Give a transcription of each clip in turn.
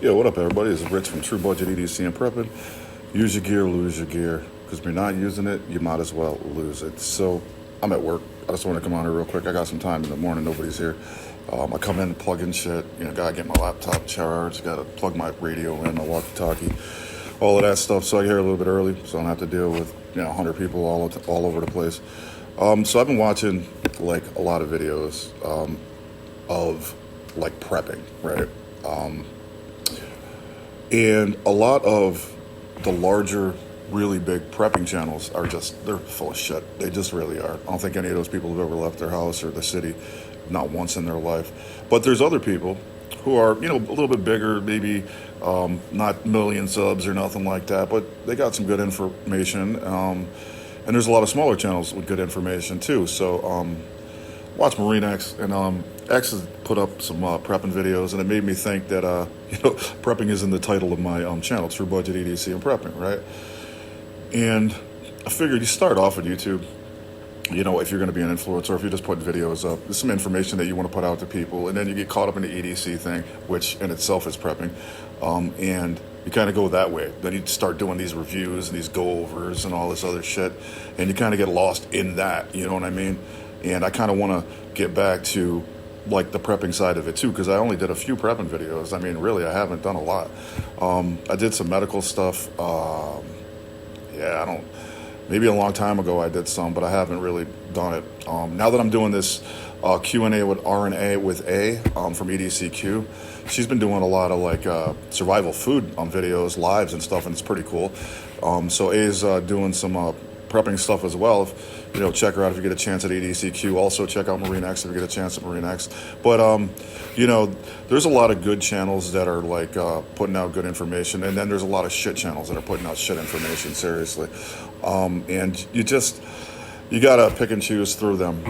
Yo, what up, everybody? This is Rich from True Budget EDC and Prepping. Use your gear, lose your gear. Because if you're not using it, you might as well lose it. So, I'm at work. I just want to come on here real quick. I got some time in the morning. Nobody's here. I come in, plug in shit. Gotta get my laptop charged. Gotta plug my radio in, my walkie-talkie, all of that stuff. So I get here a little bit early, so I don't have to deal with 100 people all over the place. So I've been watching like a lot of videos of like prepping, right? And a lot of the larger, really big prepping channels they're full of shit. They just really are. I don't think any of those people have ever left their house or the city, not once in their life. But there's other people who are, a little bit bigger, maybe not million subs or nothing like that, but they got some good information. And there's a lot of smaller channels with good information too. So watch Marine X, and X has put up some prepping videos, and it made me think that prepping is in the title of my channel, True Budget EDC and Prepping, right? And I figured you start off with YouTube, if you're going to be an influencer, or if you just put videos up, there's some information that you want to put out to people, and then you get caught up in the EDC thing, which in itself is prepping, and you kind of go that way. Then you start doing these reviews and these go-overs and all this other shit, and you kind of get lost in that, you know what I mean? And I kind of want to get back to like the prepping side of it too, because I only did a few prepping videos. I mean, really, I haven't done a lot. I did some medical stuff. Maybe a long time ago I did some, but I haven't really done it. Now that I'm doing this Q&A with RNA with A from EDCQ, she's been doing a lot of like survival food videos, lives and stuff, and it's pretty cool. So A's doing some prepping stuff as well. Check her out if you get a chance at EDCQ. Also check out Marine X if you get a chance at Marine X. But there's a lot of good channels that are like putting out good information, and then there's a lot of shit channels that are putting out shit information, seriously. And you gotta pick and choose through them.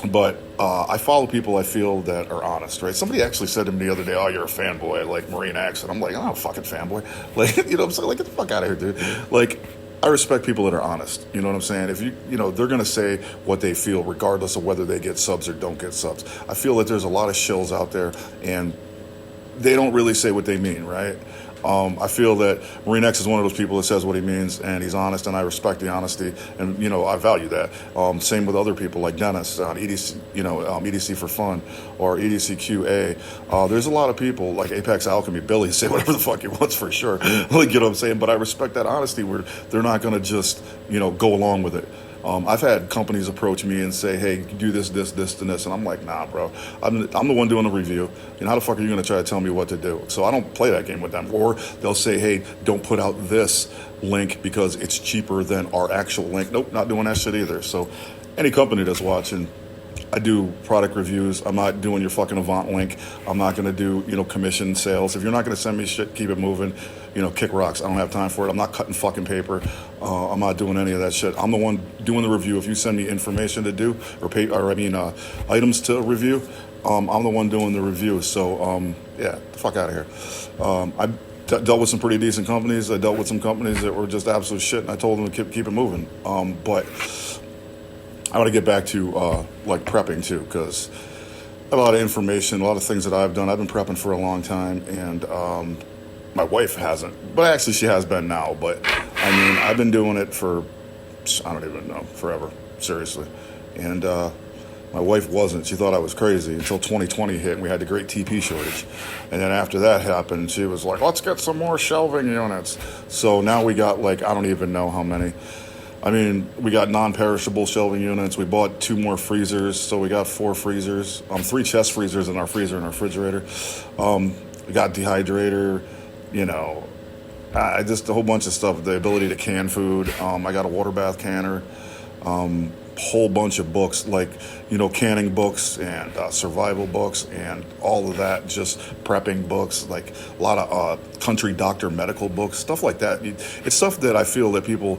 But I follow people I feel that are honest, right? Somebody actually said to me the other day, "Oh, you're a fanboy, like Marine X," and I'm like, "I'm not a fucking fanboy." Like, what I'm saying? Like, get the fuck out of here, dude. Like, I respect people that are honest. You know what I'm saying? If they're going to say what they feel regardless of whether they get subs or don't get subs. I feel that there's a lot of shills out there, and they don't really say what they mean, right? I feel that Marine X is one of those people that says what he means, and he's honest, and I respect the honesty, and I value that. Same with other people like Dennis on EDC, EDC for Fun or EDCQA. There's a lot of people like Apex Alchemy, Billy, say whatever the fuck he wants for sure. Like, what I'm saying? But I respect that honesty where they're not going to just go along with it. I've had companies approach me and say, "Hey, do this, and this," and I'm like, "Nah, bro. I'm the one doing the review. How the fuck are you going to try to tell me what to do?" So I don't play that game with them. Or they'll say, "Hey, don't put out this link because it's cheaper than our actual link." Nope, not doing that shit either. So any company that's watching, I do product reviews. I'm not doing your fucking Avant link. I'm not going to do, commission sales. If you're not going to send me shit, keep it moving. Kick rocks. I don't have time for it. I'm not cutting fucking paper. I'm not doing any of that shit. I'm the one doing the review. If you send me information to do items to review, I'm the one doing the review. So, the fuck out of here. I dealt with some pretty decent companies. I dealt with some companies that were just absolute shit, and I told them to keep it moving. But I want to get back to like prepping too, because I have a lot of information, a lot of things that I've done. I've been prepping for a long time, and my wife hasn't, but actually she has been now. But I mean, I've been doing it for, I don't even know, forever, seriously. And my wife wasn't. She thought I was crazy until 2020 hit, and we had the great TP shortage. And then after that happened, she was like, "Let's get some more shelving units." So now we got like, I don't even know how many. I mean, we got non-perishable shelving units. We bought 2 more freezers, so we got 4 freezers. 3 chest freezers in our freezer and our refrigerator. We got dehydrator, just a whole bunch of stuff. The ability to can food. I got a water bath canner. Whole bunch of books, like, canning books and survival books and all of that, just prepping books, like a lot of country doctor medical books, stuff like that. It's stuff that I feel that people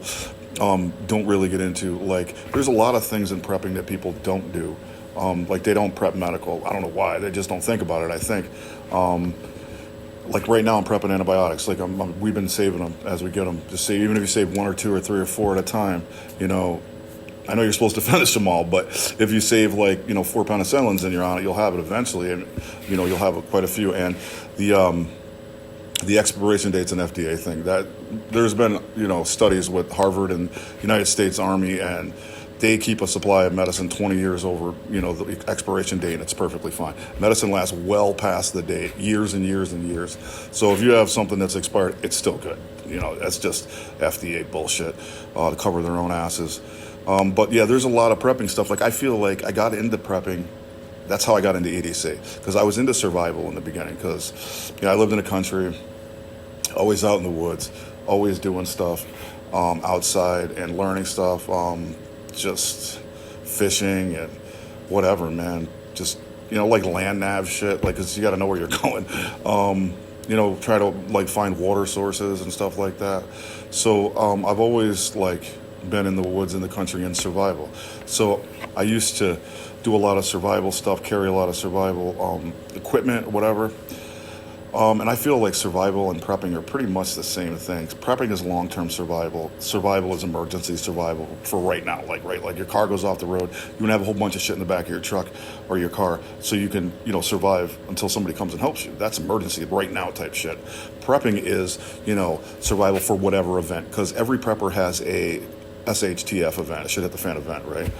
don't really get into. Like, there's a lot of things in prepping that people don't do. Like, they don't prep medical. I don't know why. They just don't think about it, I think. Like right now I'm prepping antibiotics. Like we've been saving them as we get them. Just say, even if you save 1 or 2 or 3 or 4 at a time, I know you're supposed to finish them all, but if you save 4 penicillins and you're on it, you'll have it eventually, and you'll have quite a few. And the the expiration date's an FDA thing. That there's been studies with Harvard and United States Army, and they keep a supply of medicine 20 years over the expiration date, and it's perfectly fine. Medicine lasts well past the date, years and years and years. So if you have something that's expired, it's still good. That's just FDA bullshit to cover their own asses. But yeah, there's a lot of prepping stuff. Like I feel like I got into prepping. That's how I got into EDC, because I was into survival in the beginning. Because I lived in the country, always out in the woods, always doing stuff outside and learning stuff, just fishing and whatever, man. Just like land nav shit, like 'cause you got to know where you're going. Try to like find water sources and stuff like that. So I've always like been in the woods in the country and survival. So I used to do a lot of survival stuff, carry a lot of survival equipment, whatever. And I feel like survival and prepping are pretty much the same things. Prepping is long-term survival. Survival is emergency survival for right now. Like your car goes off the road, you can have a whole bunch of shit in the back of your truck or your car, so you can survive until somebody comes and helps you. That's emergency right now type shit. Prepping is survival for whatever event, because every prepper has a SHTF event, a shit hit the fan event, right?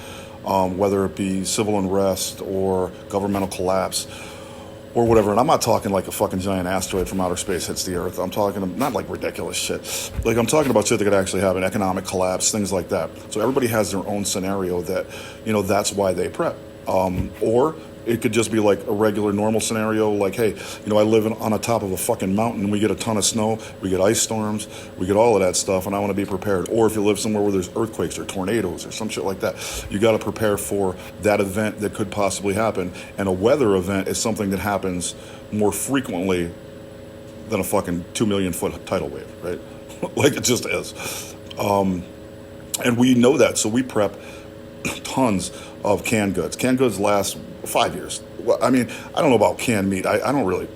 Whether it be civil unrest or governmental collapse or whatever. And I'm not talking like a fucking giant asteroid from outer space hits the earth. I'm talking not like ridiculous shit. Like I'm talking about shit that could actually happen, economic collapse, things like that. So everybody has their own scenario that, that's why they prep. Or it could just be like a regular normal scenario, like, hey, I live on the top of a fucking mountain, we get a ton of snow, we get ice storms, we get all of that stuff, and I want to be prepared. Or if you live somewhere where there's earthquakes or tornadoes or some shit like that, you got to prepare for that event that could possibly happen. And a weather event is something that happens more frequently than a fucking 2 million foot tidal wave, right? Like it just is. And we know that, so we prep tons of canned goods. Canned goods last 5 years. Well, I mean, I don't know about canned meat. I don't really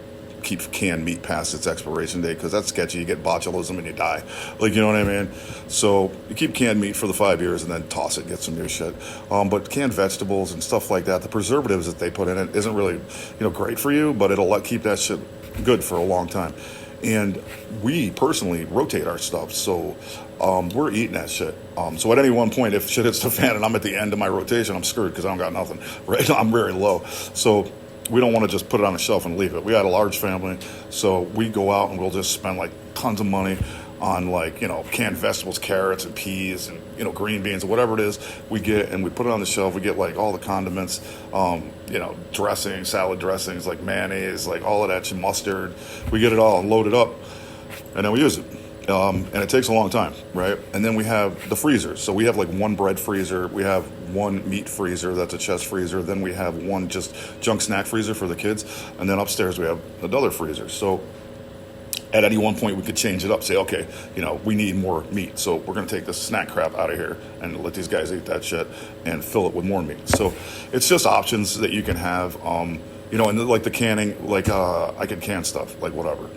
keep canned meat past its expiration date, because that's sketchy. You get botulism and you die. Like, you know what I mean? So you keep canned meat for the 5 years and then toss it, get some new shit. But canned vegetables and stuff like that, the preservatives that they put in it isn't really, great for you, but it'll keep that shit good for a long time. And we personally rotate our stuff, so we're eating that shit. So at any one point, if shit hits the fan and I'm at the end of my rotation, I'm screwed because I don't got nothing, right? I'm very low. So we don't want to just put it on a shelf and leave it. We got a large family, so we go out and we'll just spend like tons of money on like, canned vegetables, carrots and peas and, green beans or whatever it is we get, and we put it on the shelf. We get like all the condiments, dressing, salad dressings, like mayonnaise, like all of that shit, mustard. We get it all and load it up, and then we use it. And it takes a long time, right? And then we have the freezers. So we have like one bread freezer. We have one meat freezer, that's a chest freezer. Then we have one just junk snack freezer for the kids. And then upstairs we have another freezer. So at any one point we could change it up, say, okay, we need more meat, so we're going to take this snack crap out of here and let these guys eat that shit and fill it with more meat. So it's just options that you can have, and like the canning, like I can can stuff, like whatever,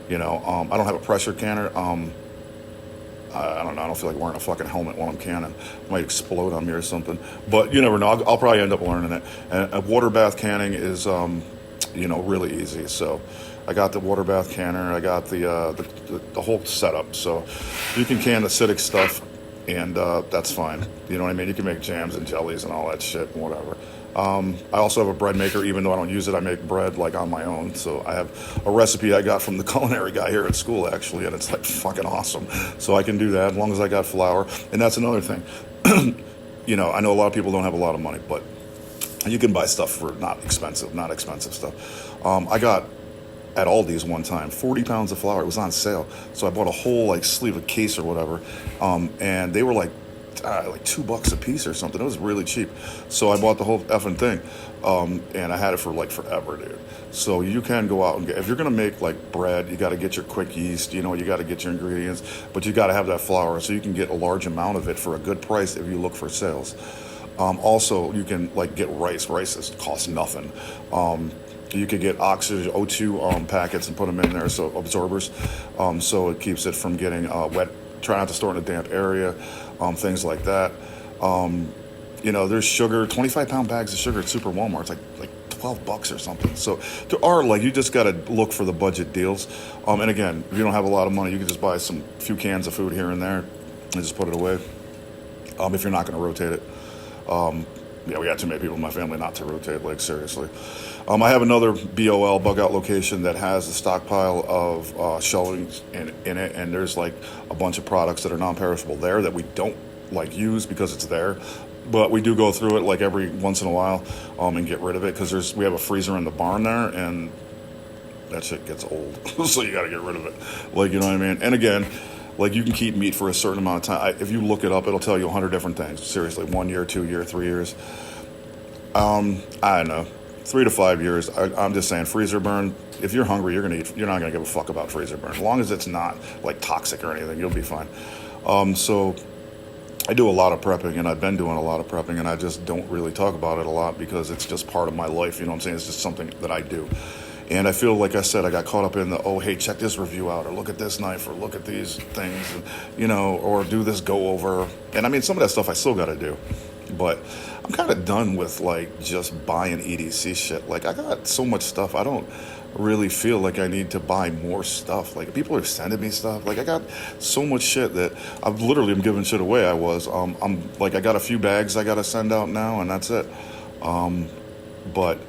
I don't have a pressure canner. I don't know, I don't feel like wearing a fucking helmet while I'm canning. It might explode on me or something, but you never know. I'll probably end up learning it. And a water bath canning is really easy. So I got the water bath canner. I got the whole setup. So you can can acidic stuff, and that's fine. You know what I mean? You can make jams and jellies and all that shit and whatever. I also have a bread maker. Even though I don't use it, I make bread like on my own. So I have a recipe I got from the culinary guy here at school, actually, and it's like fucking awesome. So I can do that as long as I got flour. And that's another thing. I know a lot of people don't have a lot of money, but you can buy stuff for not expensive stuff. I got at Aldi's one time 40 pounds of flour. It was on sale, so I bought a whole like sleeve of case or whatever, and they were like $2 a piece or something. It was really cheap, so I bought the whole effing thing, and I had it for like forever, dude. So you can go out and if you're gonna make like bread, you got to get your quick yeast, you got to get your ingredients, but you got to have that flour so you can get a large amount of it for a good price if you look for sales. Also, you can like get rice. Rice costs nothing. You could get oxygen O2 packets and put them in there, so absorbers, so it keeps it from getting wet. Try not to store it in a damp area, things like that. There's sugar, 25-pound bags of sugar at Super Walmart. It's like $12 or something. So there are like, you just got to look for the budget deals. And again, if you don't have a lot of money, you can just buy some few cans of food here and there and just put it away. If you're not going to rotate it. Yeah, we got too many people in my family not to rotate, like seriously. I have another BOL bug out location that has a stockpile of shelving in it, and there's like a bunch of products that are non-perishable there that we don't like use because it's there. But we do go through it like every once in a while and get rid of it because we have a freezer in the barn there, and that shit gets old. So you got to get rid of it. Like, you know what I mean? And again, like you can keep meat for a certain amount of time. If you look it up, it'll tell you 100 different things. Seriously, 1 year, 2 year, 3 years. I don't know, 3 to 5 years. I'm just saying, freezer burn. If you're hungry, you're gonna eat. You're not gonna give a fuck about freezer burn, as long as it's not like toxic or anything. You'll be fine. So I do a lot of prepping, and I've been doing a lot of prepping, and I just don't really talk about it a lot because it's just part of my life. You know what I'm saying? It's just something that I do. And I feel, like I said, I got caught up in the, oh, hey, check this review out, or look at this knife, or look at these things, and, you know, or do this go over. And I mean, some of that stuff I still got to do. But I'm kind of done with, like, just buying EDC shit. Like, I got so much stuff. I don't really feel like I need to buy more stuff. Like, people are sending me stuff. Like, I got so much shit that I've literally am giving shit away. I got a few bags I got to send out now, and that's it. But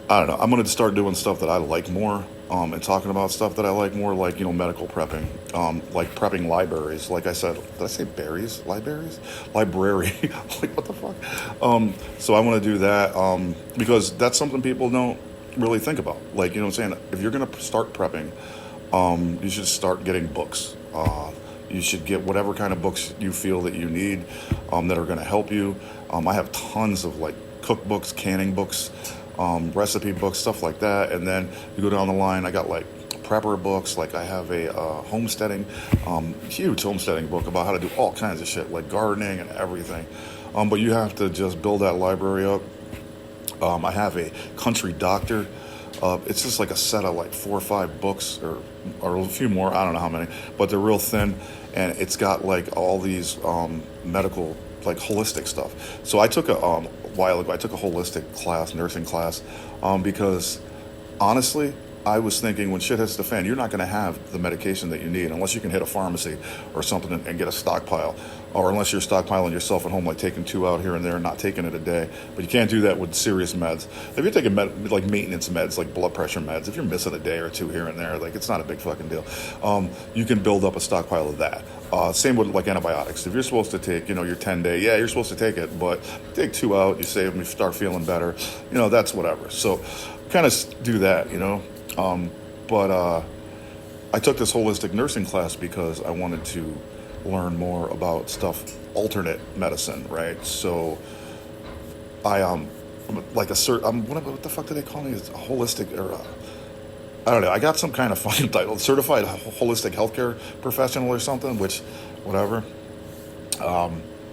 I don't know. I'm going to start doing stuff that I like more, and talking about stuff that I like more, like, you know, medical prepping, like prepping libraries. Like I said, did I say berries? Libraries? Library. Like, what the fuck? So I want to do that because that's something people don't really think about. Like, you know what I'm saying? If you're going to start prepping, you should start getting books. You should get whatever kind of books you feel that you need that are going to help you. I have tons of, like, cookbooks, canning books, recipe books, stuff like that. And then you go down the line, I got like prepper books. Like I have a homesteading, huge homesteading book about how to do all kinds of shit, like gardening and everything. But you have to just build that library up. I have a country doctor. It's just like a set of like 4 or 5 books or a few more. I don't know how many, but they're real thin. And it's got like all these medical, like holistic stuff. So I took a while ago, I took a holistic class, nursing class, because honestly, I was thinking when shit hits the fan, you're not going to have the medication that you need unless you can hit a pharmacy or something and get a stockpile, or unless you're stockpiling yourself at home, like taking 2 out here and there and not taking it a day. But you can't do that with serious meds. If you're taking like maintenance meds, like blood pressure meds, if you're missing a day or 2 here and there, like it's not a big fucking deal. You can build up a stockpile of that. Same with like antibiotics. If you're supposed to take, you know, your 10-day, yeah, you're supposed to take it, but take 2 out, you save them, you start feeling better, you know, that's whatever. So kind of do that, you know. But I took this holistic nursing class because I wanted to learn more about stuff, alternate medicine, right? So I like what the fuck do they call me? It's a holistic or I don't know. I got some kind of fucking title, certified holistic healthcare professional or something, which whatever.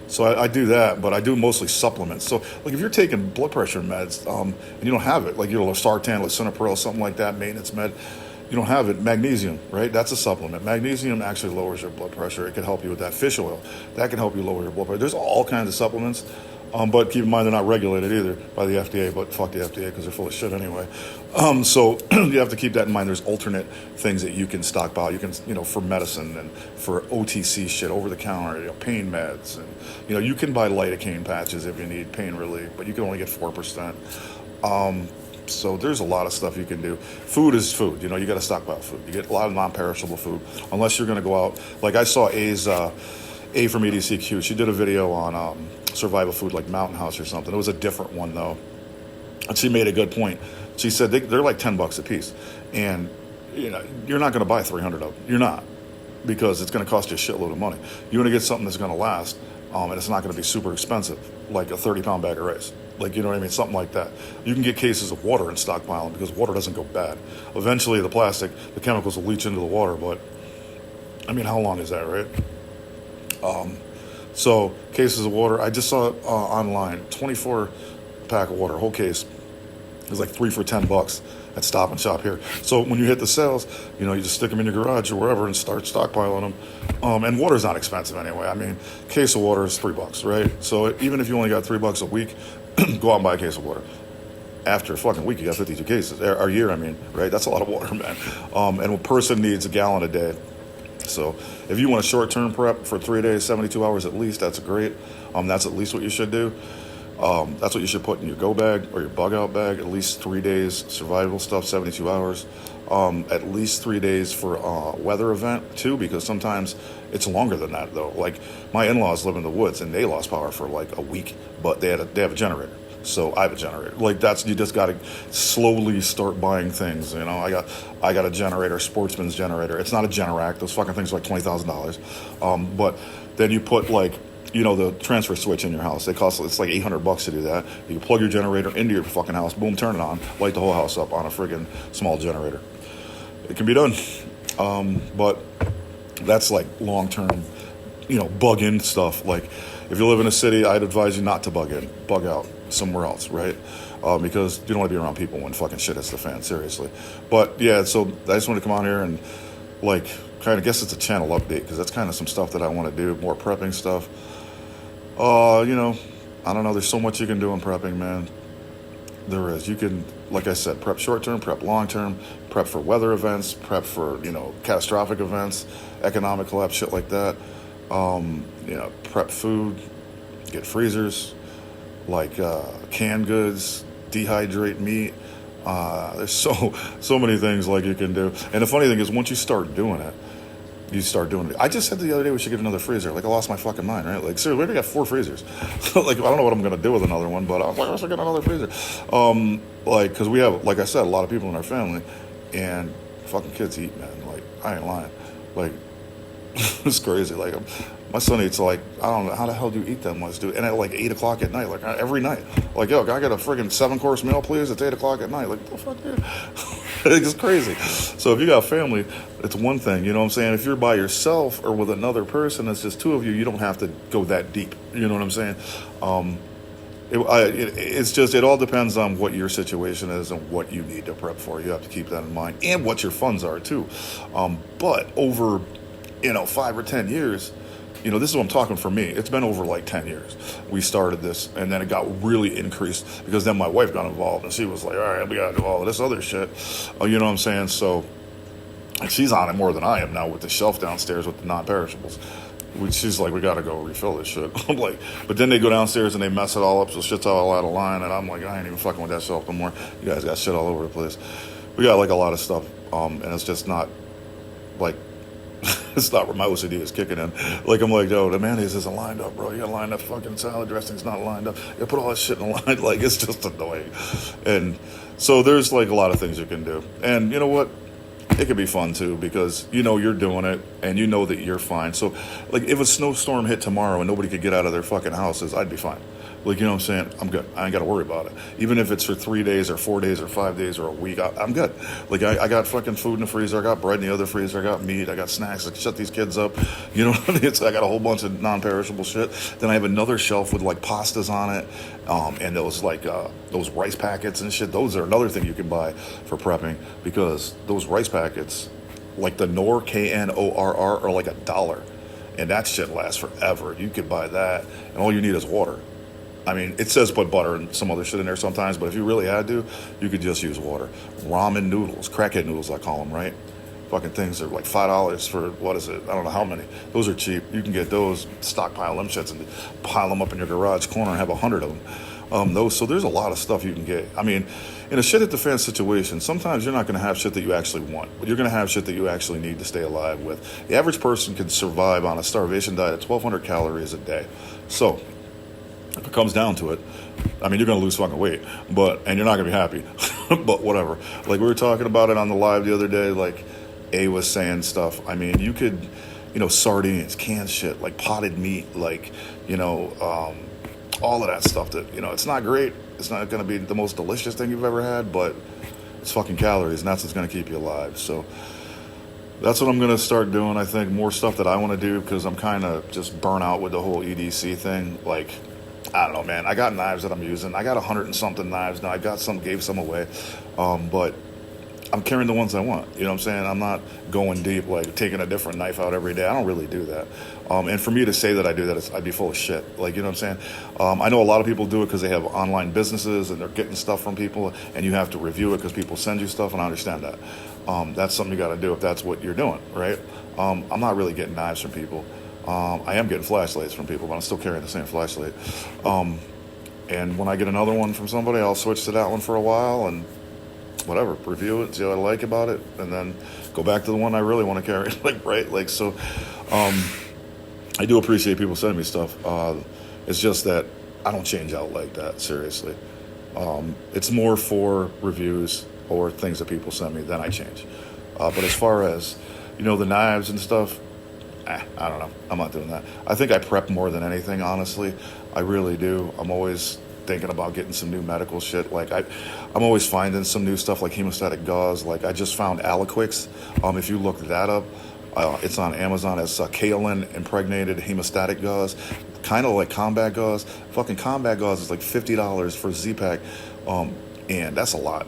So I do that, but I do mostly supplements. So, like, if you're taking blood pressure meds and you don't have it, like, you know, losartan, lisinopril, something like that, maintenance med, you don't have it, magnesium, right? That's a supplement. Magnesium actually lowers your blood pressure. It can help you with that. Fish oil, that can help you lower your blood pressure. There's all kinds of supplements, but keep in mind they're not regulated either by the FDA, but fuck the FDA because they're full of shit anyway. So you have to keep that in mind. There's alternate things that you can stockpile. You can, you know, for medicine and for OTC shit, over the counter, you know, pain meds, and you know, you can buy lidocaine patches if you need pain relief, but you can only get 4%. So there's a lot of stuff you can do. Food is food. You know, you got to stockpile food. You get a lot of non-perishable food, unless you're going to go out. Like I saw A from EDCQ. She did a video on survival food, like Mountain House or something. It was a different one though, and she made a good point. She said they're like $10 a piece, and you know, you're not going to buy 300 of them. You're not, because it's going to cost you a shitload of money. You want to get something that's going to last, and it's not going to be super expensive, like a 30-pound bag of rice. Like, you know what I mean? Something like that. You can get cases of water and stockpile them because water doesn't go bad. Eventually, the plastic, the chemicals will leach into the water, but I mean, how long is that, right? So cases of water, I just saw online, 24-pack of water, whole case. It was like 3 for $10 at Stop and Shop here. So when you hit the sales, you know, you just stick them in your garage or wherever and start stockpiling them. And water's not expensive anyway. I mean, case of water is $3, right? So even if you only got $3 a week, go out and buy a case of water. after a fucking week, you got 52 cases. Or a year, I mean, right? That's a lot of water, man. And a person needs a gallon a day. So if you want a short-term prep for 3 days, 72 hours at least, that's great. That's at least what you should do. That's what you should put in your go bag or your bug out bag. At least 3 days survival stuff, 72 hours. At least 3 days for weather event too, because sometimes it's longer than that though. Like my in-laws live in the woods and they lost power for like a week, but they have a generator. So I have a generator. Like you just got to slowly start buying things. You know, I got a generator, Sportsman's generator. It's not a Generac. Those fucking things are like $20,000. But then you put like, you know, the transfer switch in your house. It's like $800 to do that. You can plug your generator into your fucking house, boom, turn it on, light the whole house up on a friggin' small generator. It can be done. But that's like long-term, you know, bug in stuff. Like if you live in a city, I'd advise you not to bug in, bug out somewhere else, right? Because you don't want to be around people when fucking shit hits the fan, seriously. But yeah, so I just want to come on here and like kind of guess it's a channel update because that's kind of some stuff that I want to do, more prepping stuff. You know, I don't know. There's so much you can do in prepping, man. There is. You can, like I said, prep short-term, prep long-term, prep for weather events, prep for, you know, catastrophic events, economic collapse, shit like that. You know, prep food, get freezers, like canned goods, dehydrate meat. There's so many things like you can do. And the funny thing is once you start doing it, you start doing it. I just said the other day we should get another freezer. Like I lost my fucking mind, right? Like seriously, we already got 4 freezers. Like I don't know what I'm gonna do with another one, but I was like, I should get another freezer. Like because we have, like I said, a lot of people in our family, and fucking kids eat, man. Like I ain't lying. Like it's crazy. Like my son eats like, I don't know how the hell do you eat that much, dude? And at like 8 o'clock at night, like every night. Like yo, I got a friggin' 7-course meal, please. It's 8 o'clock at night. Like what the fuck, dude? It's crazy. So if you got family, it's one thing, you know what I'm saying? If you're by yourself or with another person, it's just 2 of you, you don't have to go that deep. You know what I'm saying? It's just, it all depends on what your situation is and what you need to prep for. You have to keep that in mind and what your funds are too. But over, you know, 5 or 10 years, you know, this is what I'm talking for me. It's been over like 10 years. We started this, and then it got really increased because then my wife got involved, and she was like, all right, we got to do all of this other shit. You know what I'm saying? So she's on it more than I am now with the shelf downstairs with the non-perishables. She's like, we got to go refill this shit. I'm like, but then they go downstairs and they mess it all up, so shit's all out of line, and I'm like, I ain't even fucking with that shelf no more. You guys got shit all over the place. We got like a lot of stuff, and it's just not like, it's not where my OCD is kicking in. Like, I'm like, yo, the mayonnaise isn't lined up, bro. You gotta line up fucking salad dressing's not lined up. You gotta put all that shit in a line. Like, it's just annoying. And so there's like a lot of things you can do. And you know what? It could be fun too because you know you're doing it and you know that you're fine. So, like, if a snowstorm hit tomorrow and nobody could get out of their fucking houses, I'd be fine. Like, you know what I'm saying? I'm good. I ain't got to worry about it. Even if it's for 3 days or 4 days or 5 days or a week, I'm good. Like, I got fucking food in the freezer. I got bread in the other freezer. I got meat. I got snacks. I shut these kids up. You know what I mean? I got a whole bunch of non-perishable shit. Then I have another shelf with, like, pastas on it and those, like, those rice packets and shit. Those are another thing you can buy for prepping because those rice packets, like the Knorr, Knorr, are like $1. And that shit lasts forever. You could buy that, and all you need is water. I mean, it says put butter and some other shit in there sometimes, but if you really had to, you could just use water. Ramen noodles, crackhead noodles, I call them, right? Fucking things are like $5 for, what is it? I don't know how many. Those are cheap. You can get those, stockpile them shits, and pile them up in your garage corner and have 100 of them. So there's a lot of stuff you can get. I mean, in a shit at the fan situation, sometimes you're not going to have shit that you actually want, but you're going to have shit that you actually need to stay alive with. The average person can survive on a starvation diet at 1,200 calories a day. So if it comes down to it, I mean, you're going to lose fucking weight, and you're not going to be happy, but whatever. Like, we were talking about it on the live the other day, like, A was saying stuff. I mean, you could, you know, sardines, canned shit, like potted meat, like, you know, all of that stuff that, you know, it's not great. It's not going to be the most delicious thing you've ever had, but it's fucking calories, and that's what's going to keep you alive. So that's what I'm going to start doing. I think more stuff that I want to do because I'm kind of just burnt out with the whole EDC thing. Like, I don't know, man. I got knives that I'm using. I got 100 and something knives now. I got some, gave some away. But I'm carrying the ones I want. You know what I'm saying? I'm not going deep, like taking a different knife out every day. I don't really do that. And for me to say that I do that, I'd be full of shit. Like, you know what I'm saying? I know a lot of people do it because they have online businesses and they're getting stuff from people, and you have to review it because people send you stuff, and I understand that. That's something you got to do if that's what you're doing, right? I'm not really getting knives from people. I am getting flashlights from people, but I'm still carrying the same flashlight. And when I get another one from somebody, I'll switch to that one for a while and whatever, review it, see what I like about it, and then go back to the one I really want to carry. Like, right? Like, so I do appreciate people sending me stuff. It's just that I don't change out like that, seriously. It's more for reviews or things that people send me, then I change. But as far as, the knives and stuff, I don't know. I'm not doing that. I think I prep more than anything, honestly. I really do. I'm always thinking about getting some new medical shit. Like, I'm always finding some new stuff like hemostatic gauze. Like, I just found Aliquix. If you look that up, it's on Amazon as kaolin impregnated hemostatic gauze. Kind of like combat gauze. Fucking combat gauze is like $50 for Z-Pack. And that's a lot.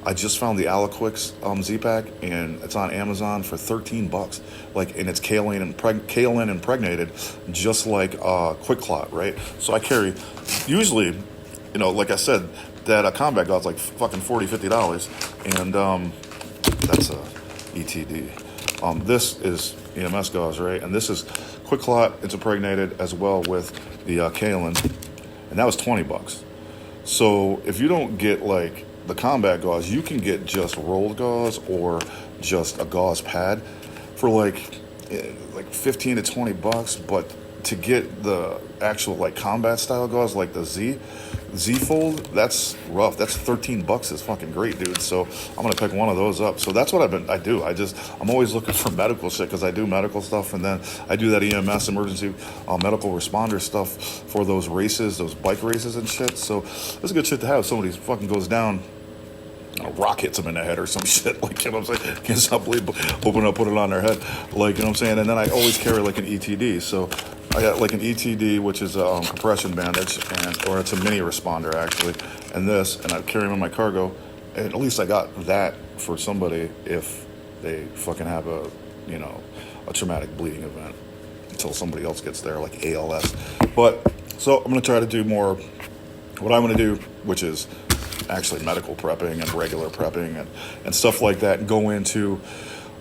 I just found the Aliquix Z-Pack, and it's on Amazon for $13. Like, and it's kaolin impregnated, just like Quick Clot, right? So I carry, usually, like I said, that combat gauze like fucking $40-$50, and that's a ETD. This is EMS gauze, right? And this is Quick Clot. It's impregnated as well with the kaolin, and that was $20. So if you don't get like the combat gauze, you can get just rolled gauze or just a gauze pad for like $15 to $20. But to get the actual like combat style gauze, like the Z Fold, that's rough. That's $13 is fucking great, dude. So I'm gonna pick one of those up. So that's what I do. I'm always looking for medical shit because I do medical stuff, and then I do that EMS emergency medical responder stuff for those races, those bike races and shit. So that's a good shit to have. Somebody fucking goes down, a rock hits them in the head or some shit, like, you know what I'm saying? Can't stop bleeding, open up, put it on their head, like, you know what I'm saying? And then I always carry like an ETD. So I got like an ETD, which is a compression bandage, or it's a mini responder actually, and I carry them in my cargo, and at least I got that for somebody if they fucking have a traumatic bleeding event until somebody else gets there, like ALS. But so I'm gonna try to do more what I want to do, which is actually medical prepping and regular prepping and stuff like that, and go into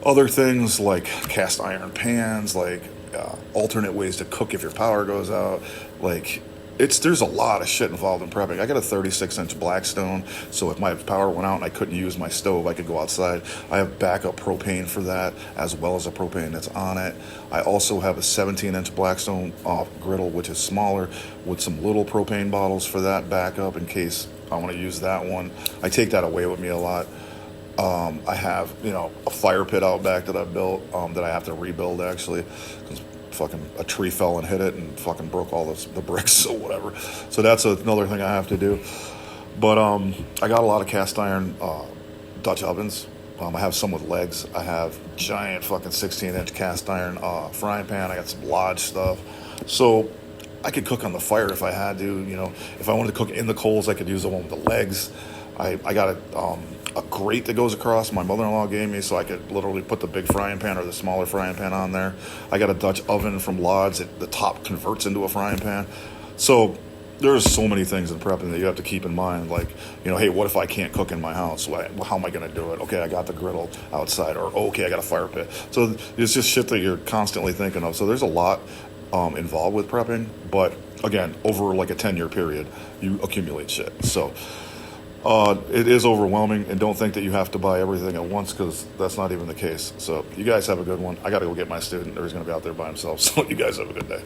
other things like cast iron pans, like alternate ways to cook if your power goes out. Like, there's a lot of shit involved in prepping. I got a 36-inch Blackstone, so if my power went out and I couldn't use my stove, I could go outside. I have backup propane for that, as well as a propane that's on it. I also have a 17-inch Blackstone griddle, which is smaller, with some little propane bottles for that backup in case I want to use that one. I take that away with me a lot. I have, a fire pit out back that I built that I have to rebuild, actually, because fucking a tree fell and hit it and fucking broke all the bricks or whatever. So that's another thing I have to do. But I got a lot of cast iron Dutch ovens. I have some with legs. I have giant fucking 16-inch cast iron frying pan. I got some Lodge stuff. So I could cook on the fire if I had to. If I wanted to cook in the coals, I could use the one with the legs. I got a grate that goes across my mother-in-law gave me, so I could literally put the big frying pan or the smaller frying pan on there. I got a Dutch oven from Lodge that the top converts into a frying pan. So there's so many things in prepping that you have to keep in mind. Like, hey, what if I can't cook in my house? How am I going to do it? Okay, I got the griddle outside, or okay, I got a fire pit. So it's just shit that you're constantly thinking of. So there's a lot involved with prepping, but again, over like a 10-year period, you accumulate shit. So it is overwhelming, and don't think that you have to buy everything at once, because that's not even the case. So you guys have a good one. I got to go get my student, or he's going to be out there by himself. So you guys have a good day.